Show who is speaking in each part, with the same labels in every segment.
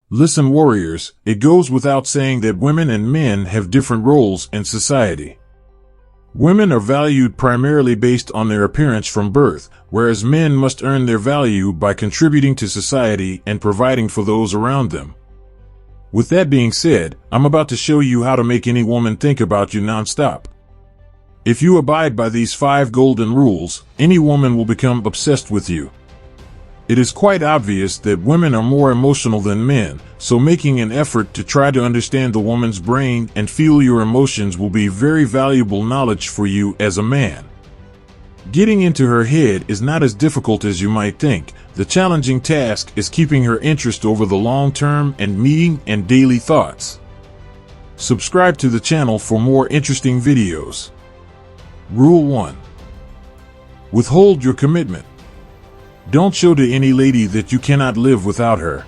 Speaker 1: Listen, warriors, it goes without saying that women and men have different roles in society. Women are valued primarily based on their appearance from birth, whereas men must earn their value by contributing to society and providing for those around them. With that being said, I'm about to show you how to make any woman think about you nonstop. If you abide by these 5 golden rules, any woman will become obsessed with you. It is quite obvious that women are more emotional than men, so making an effort to try to understand the woman's brain and feel your emotions will be very valuable knowledge for you as a man. Getting into her head is not as difficult as you might think. The challenging task is keeping her interest over the long term and meeting and daily thoughts. Subscribe to the channel for more interesting videos. Rule 1. Withhold your commitment. Don't show to any lady that you cannot live without her.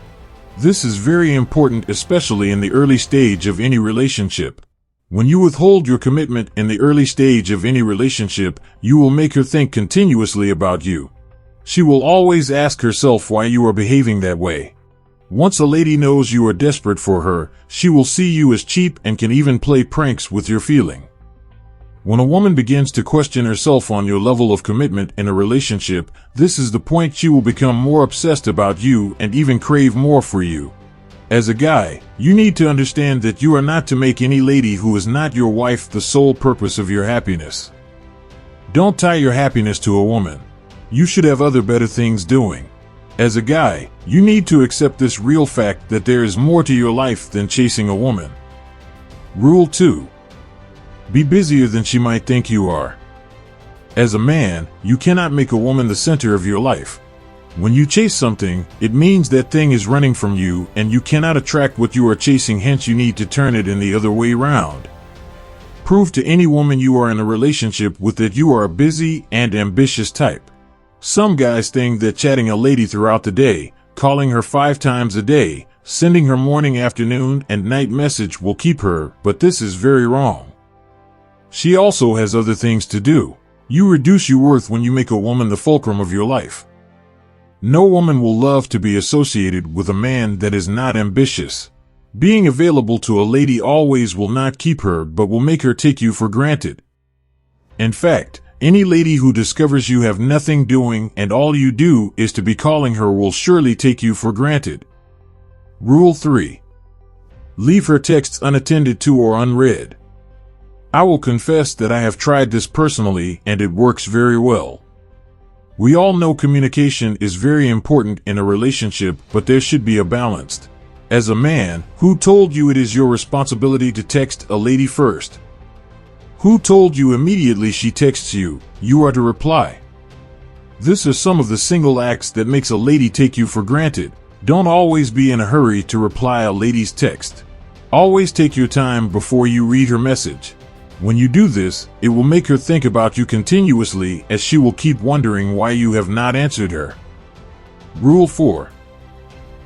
Speaker 1: This is very important, especially in the early stage of any relationship. When you withhold your commitment in the early stage of any relationship, you will make her think continuously about you. She will always ask herself why you are behaving that way. Once a lady knows you are desperate for her, she will see you as cheap and can even play pranks with your feeling. When a woman begins to question herself on your level of commitment in a relationship, this is the point she will become more obsessed about you and even crave more for you. As a guy, you need to understand that you are not to make any lady who is not your wife the sole purpose of your happiness. Don't tie your happiness to a woman. You should have other better things doing. As a guy, you need to accept this real fact that there is more to your life than chasing a woman. Rule 2. Be busier than she might think you are. As a man, you cannot make a woman the center of your life. When you chase something, it means that thing is running from you and you cannot attract what you are chasing, hence you need to turn it in the other way round. Prove to any woman you are in a relationship with that you are a busy and ambitious type. Some guys think that chatting a lady throughout the day, calling her 5 times a day, sending her morning, afternoon, and night message will keep her, but this is very wrong. She also has other things to do. You reduce your worth when you make a woman the fulcrum of your life. No woman will love to be associated with a man that is not ambitious. Being available to a lady always will not keep her, but will make her take you for granted. In fact, any lady who discovers you have nothing doing and all you do is to be calling her will surely take you for granted. Rule 3. Leave her texts unattended to or unread. I will confess that I have tried this personally and it works very well. We all know communication is very important in a relationship, but there should be a balance. As a man, who told you it is your responsibility to text a lady first? Who told you immediately she texts you, you are to reply? These are some of the single acts that makes a lady take you for granted. Don't always be in a hurry to reply a lady's text. Always take your time before you read her message. When you do this, it will make her think about you continuously, as she will keep wondering why you have not answered her. Rule 4.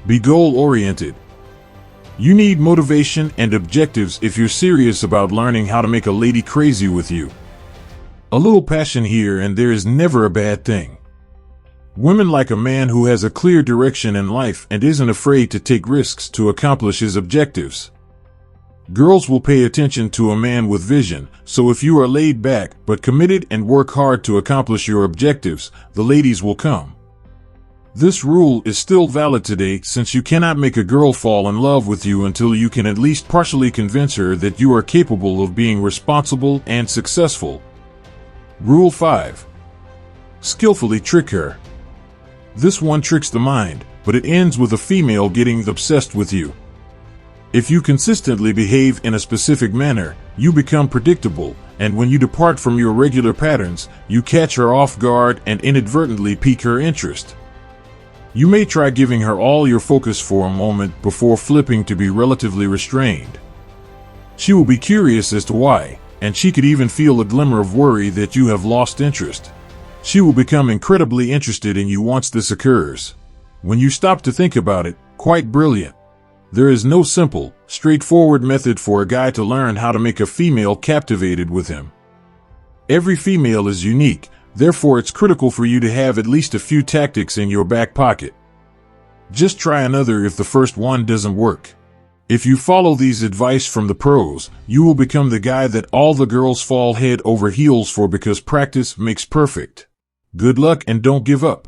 Speaker 1: Be goal-oriented. You need motivation and objectives if you're serious about learning how to make a lady crazy with you. A little passion here and there is never a bad thing. Women like a man who has a clear direction in life and isn't afraid to take risks to accomplish his objectives. Girls will pay attention to a man with vision, so if you are laid back but committed and work hard to accomplish your objectives, the ladies will come. This rule is still valid today, since you cannot make a girl fall in love with you until you can at least partially convince her that you are capable of being responsible and successful. Rule 5. Skillfully trick her. This one tricks the mind, but it ends with a female getting obsessed with you. If you consistently behave in a specific manner, you become predictable, and when you depart from your regular patterns, you catch her off guard and inadvertently pique her interest. You may try giving her all your focus for a moment before flipping to be relatively restrained. She will be curious as to why, and she could even feel a glimmer of worry that you have lost interest. She will become incredibly interested in you once this occurs. When you stop to think about it, quite brilliant. There is no simple, straightforward method for a guy to learn how to make a female captivated with him. Every female is unique, therefore it's critical for you to have at least a few tactics in your back pocket. Just try another if the first one doesn't work. If you follow these advice from the pros, you will become the guy that all the girls fall head over heels for, because practice makes perfect. Good luck and don't give up.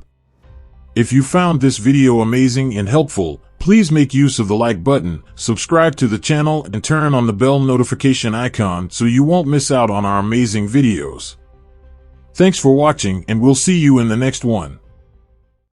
Speaker 1: If you found this video amazing and helpful, please make use of the like button, subscribe to the channel, and turn on the bell notification icon so you won't miss out on our amazing videos. Thanks for watching, and we'll see you in the next one.